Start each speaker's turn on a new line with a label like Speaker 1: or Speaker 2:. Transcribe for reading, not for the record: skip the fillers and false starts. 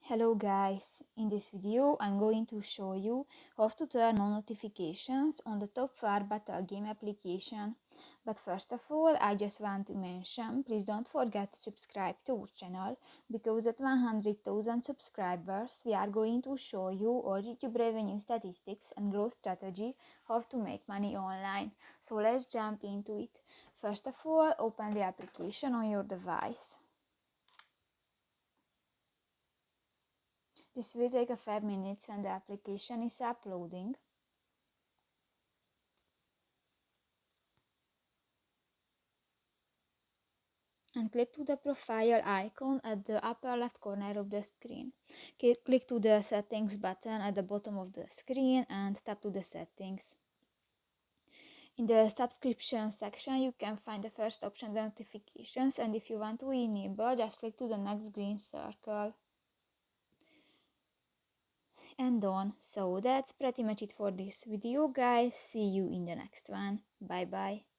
Speaker 1: Hello guys, in this video I'm going to show you how to turn on notifications on the top War Battle game application. But first of all, I just want to mention, please don't forget to subscribe to our channel, because at 100,000 subscribers we are going to show you all YouTube revenue statistics and growth strategy how to make money online. So let's jump into it. First of all, open the application on your device. This will take a 5 minutes when the application is uploading. And click to the profile icon at the upper left corner of the screen. Click to the settings button at the bottom of the screen and tap to the settings. In the subscription section you can find the first option, the notifications, and if you want to enable, just click to the next green circle. And done. So that's pretty much it for this video guys. See you in the next one. Bye bye.